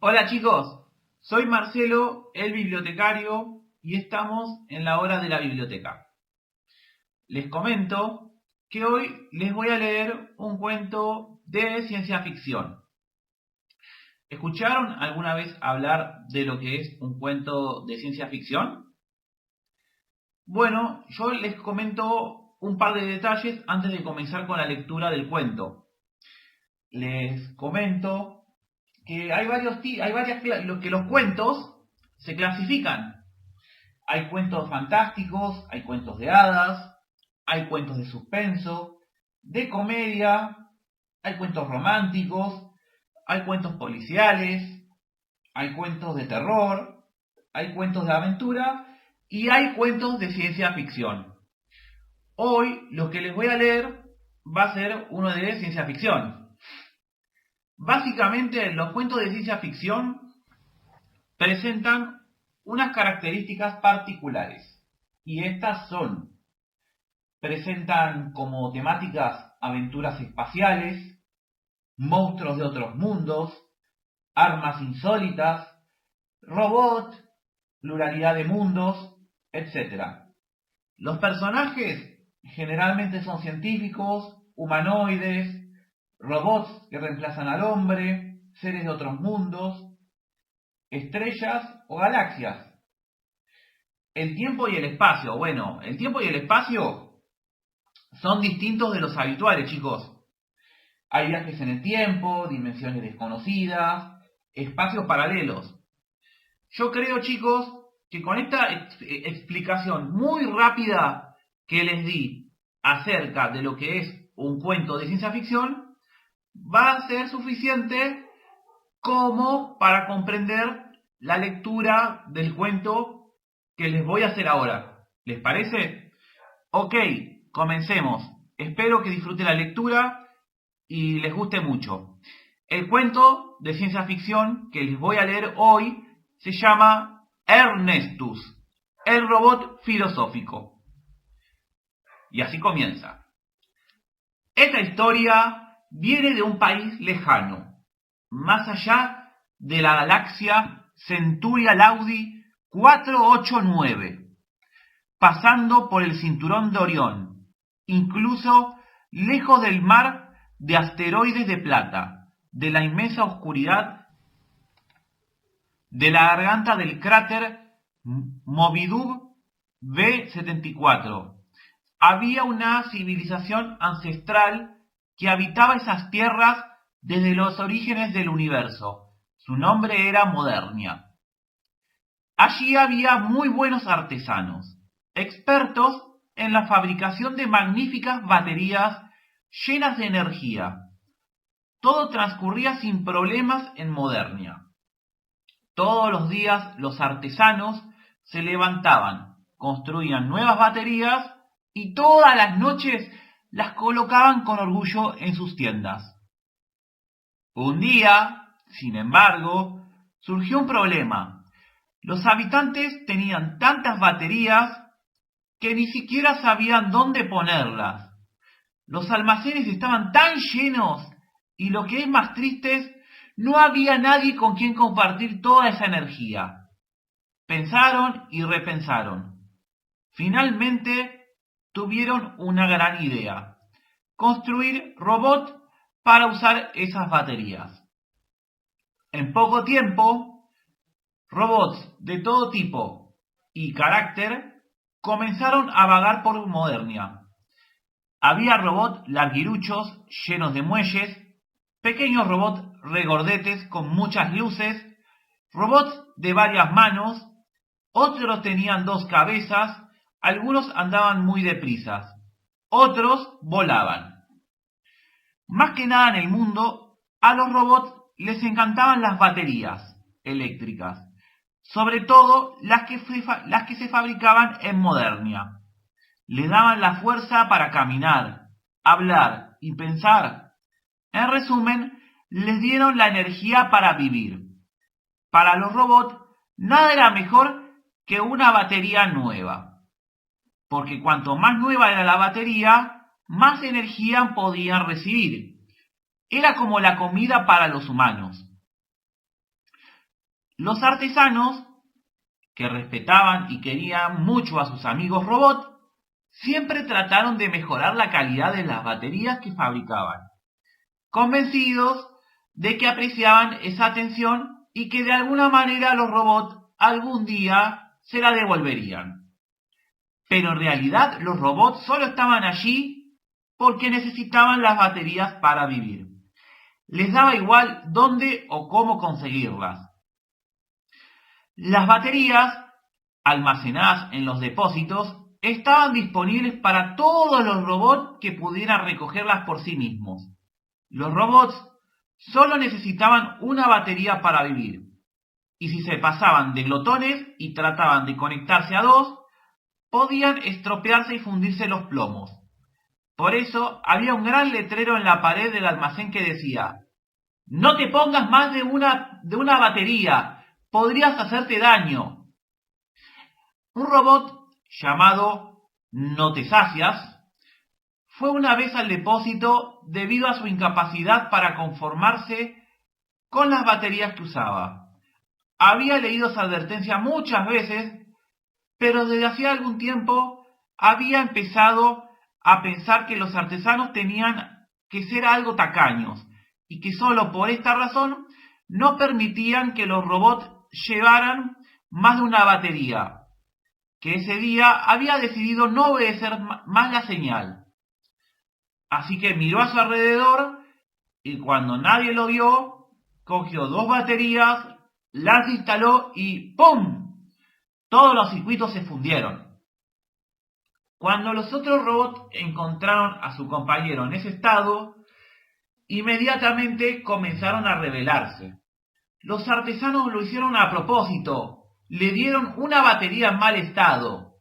Hola chicos, soy Marcelo, el bibliotecario, y estamos en la hora de la biblioteca. Les comento que hoy les voy a leer un cuento de ciencia ficción. ¿Escucharon alguna vez hablar de lo que es un cuento de ciencia ficción? Bueno, yo les comento un par de detalles antes de comenzar con la lectura del cuento. Les comento que que los cuentos se clasifican. Hay cuentos fantásticos, hay cuentos de hadas, hay cuentos de suspenso, de comedia, hay cuentos románticos, hay cuentos policiales, hay cuentos de terror, hay cuentos de aventura y hay cuentos de ciencia ficción. Hoy lo que les voy a leer va a ser uno de ciencia ficción. Básicamente los cuentos de ciencia ficción presentan unas características particulares y estas presentan como temáticas aventuras espaciales, monstruos de otros mundos, armas insólitas, robots, pluralidad de mundos, etc. Los personajes generalmente son científicos, humanoides, robots que reemplazan al hombre, seres de otros mundos, estrellas o galaxias. El tiempo y el espacio. Bueno, el tiempo y el espacio son distintos de los habituales, chicos. Hay viajes en el tiempo, dimensiones desconocidas, espacios paralelos. Yo creo, chicos, que con esta explicación muy rápida que les di acerca de lo que es un cuento de ciencia ficción, va a ser suficiente como para comprender la lectura del cuento que les voy a hacer ahora. ¿Les parece? Ok, comencemos. Espero que disfruten la lectura y les guste mucho. El cuento de ciencia ficción que les voy a leer hoy se llama Ernestus, el robot filosófico. Y así comienza. Esta historia viene de un país lejano, más allá de la galaxia Centuria Laudi 489, pasando por el cinturón de Orión, incluso lejos del mar de asteroides de plata, de la inmensa oscuridad de la garganta del cráter Movidub B74. Había una civilización ancestral que habitaba esas tierras desde los orígenes del universo. Su nombre era Modernia. Allí había muy buenos artesanos, expertos en la fabricación de magníficas baterías llenas de energía. Todo transcurría sin problemas en Modernia. Todos los días los artesanos se levantaban, construían nuevas baterías y todas las noches las colocaban con orgullo en sus tiendas. Un día, sin embargo, surgió un problema. Los habitantes tenían tantas baterías que ni siquiera sabían dónde ponerlas. Los almacenes estaban tan llenos y lo que es más triste, no había nadie con quien compartir toda esa energía. Pensaron y repensaron. Finalmente tuvieron una gran idea: construir robots para usar esas baterías. En poco tiempo, robots de todo tipo y carácter comenzaron a vagar por Modernia. Había robots larguiruchos llenos de muelles, pequeños robots regordetes con muchas luces, robots de varias manos, otros tenían 2 cabezas, algunos andaban muy deprisa, otros volaban. Más que nada en el mundo, a los robots les encantaban las baterías eléctricas, sobre todo las que se fabricaban en Modernia. Le daban la fuerza para caminar, hablar y pensar. En resumen, les dieron la energía para vivir. Para los robots, nada era mejor que una batería nueva, porque cuanto más nueva era la batería, más energía podían recibir. Era como la comida para los humanos. Los artesanos, que respetaban y querían mucho a sus amigos robots, siempre trataron de mejorar la calidad de las baterías que fabricaban, convencidos de que apreciaban esa atención y que de alguna manera los robots algún día se la devolverían. Pero en realidad los robots solo estaban allí porque necesitaban las baterías para vivir. Les daba igual dónde o cómo conseguirlas. Las baterías, almacenadas en los depósitos, estaban disponibles para todos los robots que pudieran recogerlas por sí mismos. Los robots solo necesitaban una batería para vivir, y si se pasaban de glotones y trataban de conectarse a dos, podían estropearse y fundirse los plomos. Por eso había un gran letrero en la pared del almacén que decía: «No te pongas más de una batería, podrías hacerte daño». Un robot llamado No te sacias fue una vez al depósito debido a su incapacidad para conformarse con las baterías que usaba. Había leído esa advertencia muchas veces, pero desde hacía algún tiempo había empezado a pensar que los artesanos tenían que ser algo tacaños y que solo por esta razón no permitían que los robots llevaran más de una batería, que ese día había decidido no obedecer más la señal. Así que miró a su alrededor y cuando nadie lo vio, cogió dos baterías, las instaló y ¡pum! Todos los circuitos se fundieron. Cuando los otros robots encontraron a su compañero en ese estado, inmediatamente comenzaron a rebelarse. Los artesanos lo hicieron a propósito, le dieron una batería en mal estado.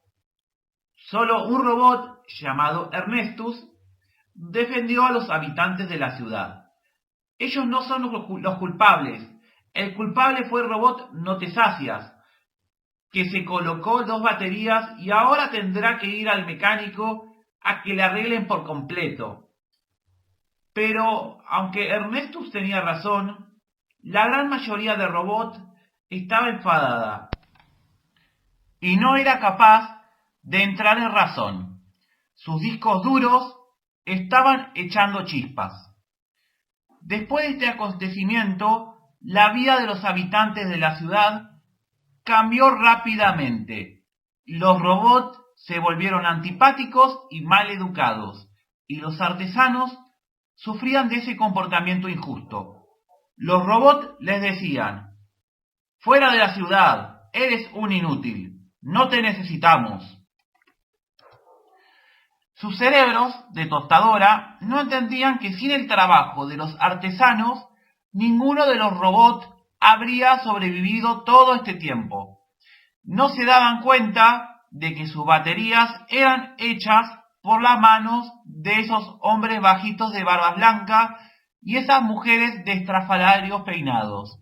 Solo un robot llamado Ernestus defendió a los habitantes de la ciudad. Ellos no son los culpables. El culpable fue el robot No te sacias, que se colocó dos baterías y ahora tendrá que ir al mecánico a que le arreglen por completo. Pero, aunque Ernestus tenía razón, la gran mayoría de robots estaba enfadada y no era capaz de entrar en razón. Sus discos duros estaban echando chispas. Después de este acontecimiento, la vida de los habitantes de la ciudad cambió rápidamente. Los robots se volvieron antipáticos y mal educados, y los artesanos sufrían de ese comportamiento injusto. Los robots les decían: «Fuera de la ciudad, eres un inútil, no te necesitamos». Sus cerebros de tostadora no entendían que sin el trabajo de los artesanos, ninguno de los robots habría sobrevivido todo este tiempo. No se daban cuenta de que sus baterías eran hechas por las manos de esos hombres bajitos de barba blanca y esas mujeres de estrafalarios peinados.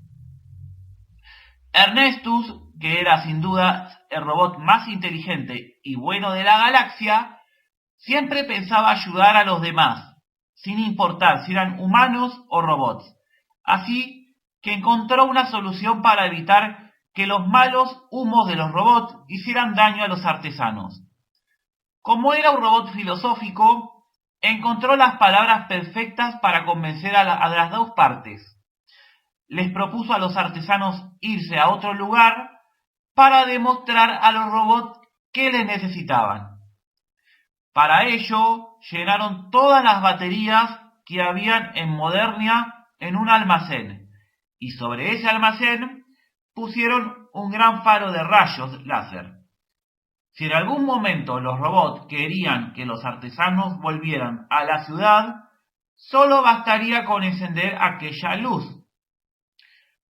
Ernestus, que era sin duda el robot más inteligente y bueno de la galaxia, siempre pensaba ayudar a los demás, sin importar si eran humanos o robots. Así que encontró una solución para evitar que los malos humos de los robots hicieran daño a los artesanos. Como era un robot filosófico, encontró las palabras perfectas para convencer a las dos partes. Les propuso a los artesanos irse a otro lugar para demostrar a los robots que les necesitaban. Para ello, llenaron todas las baterías que habían en Modernia en un almacén, y sobre ese almacén pusieron un gran faro de rayos láser. Si en algún momento los robots querían que los artesanos volvieran a la ciudad, solo bastaría con encender aquella luz.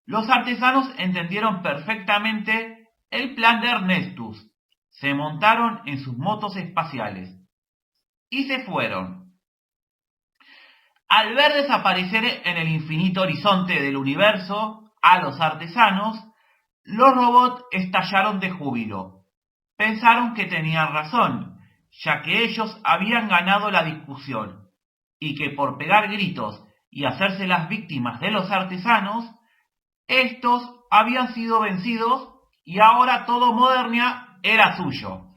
Los artesanos entendieron perfectamente el plan de Ernestus, se montaron en sus motos espaciales y se fueron. Al ver desaparecer en el infinito horizonte del universo a los artesanos, los robots estallaron de júbilo. Pensaron que tenían razón, ya que ellos habían ganado la discusión, y que por pegar gritos y hacerse las víctimas de los artesanos, Estos habían sido vencidos y ahora todo Modernia era suyo,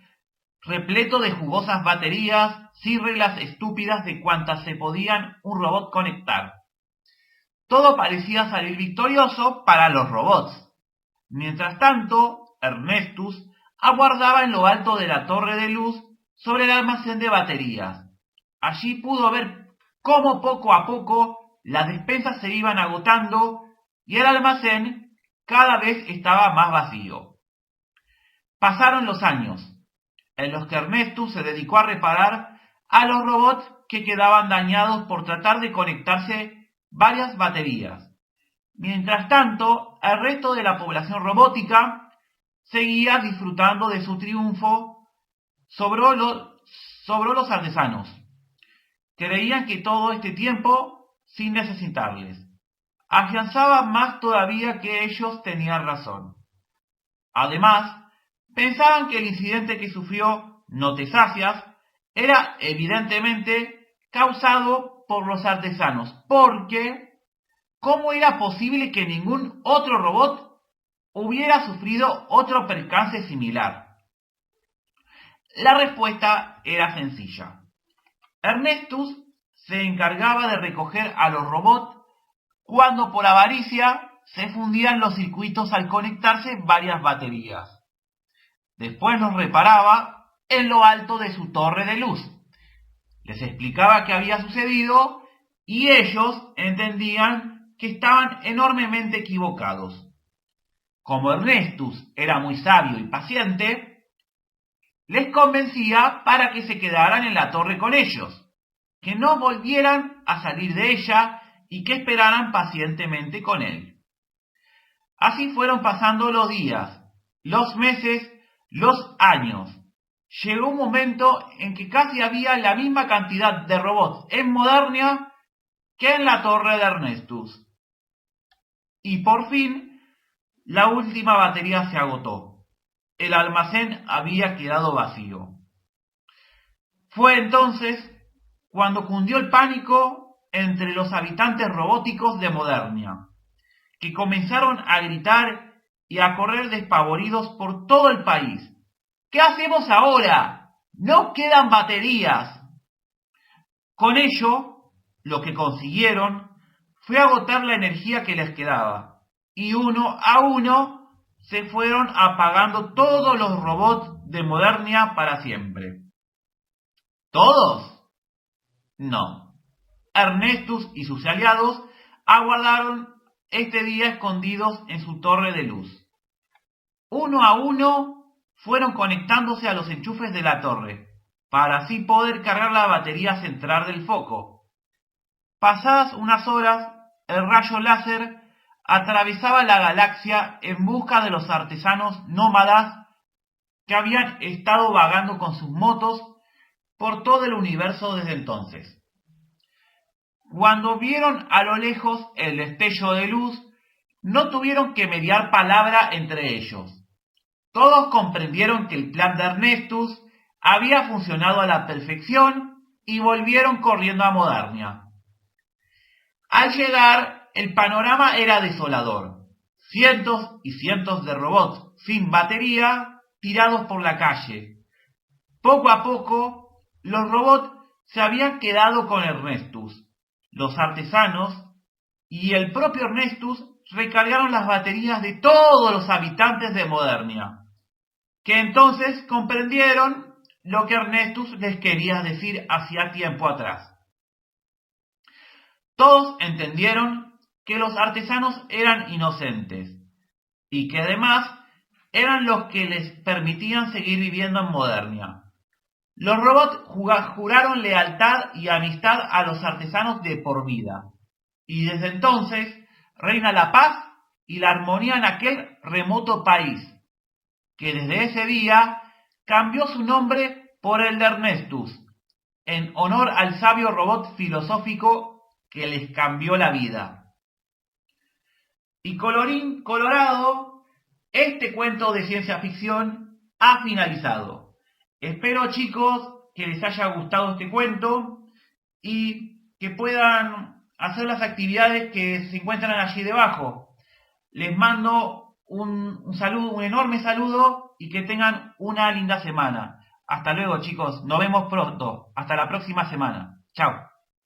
repleto de jugosas baterías, sin reglas estúpidas de cuantas se podían un robot conectar. Todo parecía salir victorioso para los robots. Mientras tanto, Ernestus aguardaba en lo alto de la torre de luz sobre el almacén de baterías. Allí pudo ver cómo poco a poco las despensas se iban agotando y el almacén cada vez estaba más vacío. Pasaron los años, en los que Ernestus se dedicó a reparar a los robots que quedaban dañados por tratar de conectarse varias baterías. Mientras tanto, el resto de la población robótica seguía disfrutando de su triunfo sobre los artesanos. Creían que todo este tiempo, sin necesitarles, afianzaban más todavía que ellos tenían razón. Además, pensaban que el incidente que sufrió Notesasias era evidentemente causado por los artesanos, porque ¿cómo era posible que ningún otro robot hubiera sufrido otro percance similar? La respuesta era sencilla. Ernestus se encargaba de recoger a los robots cuando por avaricia se fundían los circuitos al conectarse varias baterías. Después los reparaba en lo alto de su torre de luz. Les explicaba qué había sucedido y ellos entendían que estaban enormemente equivocados. Como Ernestus era muy sabio y paciente, les convencía para que se quedaran en la torre con ellos, que no volvieran a salir de ella y que esperaran pacientemente con él. Así fueron pasando los días, los meses, los años. Llegó un momento en que casi había la misma cantidad de robots en Modernia que en la torre de Ernestus. Y por fin, la última batería se agotó. El almacén había quedado vacío. Fue entonces cuando cundió el pánico entre los habitantes robóticos de Modernia, que comenzaron a gritar y a correr despavoridos por todo el país. ¿Qué hacemos ahora? ¡No quedan baterías! Con ello, lo que consiguieron fue agotar la energía que les quedaba, y uno a uno se fueron apagando todos los robots de Modernia para siempre. ¿Todos? No. Ernestus y sus aliados aguardaron este día escondidos en su torre de luz. Uno a uno fueron conectándose a los enchufes de la torre, para así poder cargar la batería central del foco. Pasadas unas horas, el rayo láser atravesaba la galaxia en busca de los artesanos nómadas que habían estado vagando con sus motos por todo el universo desde entonces. Cuando vieron a lo lejos el destello de luz, no tuvieron que mediar palabra entre ellos. Todos comprendieron que el plan de Ernestus había funcionado a la perfección y volvieron corriendo a Modernia. Al llegar, el panorama era desolador. Cientos y cientos de robots sin batería tirados por la calle. Poco a poco, los robots se habían quedado con Ernestus. Los artesanos y el propio Ernestus recargaron las baterías de todos los habitantes de Modernia, que entonces comprendieron lo que Ernestus les quería decir hacía tiempo atrás. Todos entendieron que los artesanos eran inocentes y que además eran los que les permitían seguir viviendo en Modernia. Los robots juraron lealtad y amistad a los artesanos de por vida, y desde entonces reina la paz y la armonía en aquel remoto país, que desde ese día cambió su nombre por el de Ernestus, en honor al sabio robot filosófico que les cambió la vida. Y colorín colorado, este cuento de ciencia ficción ha finalizado. Espero, chicos, que les haya gustado este cuento y que puedan hacer las actividades que se encuentran allí debajo. Les mando un saludo, un enorme saludo y que tengan una linda semana. Hasta luego, chicos. Nos vemos pronto. Hasta la próxima semana. Chao.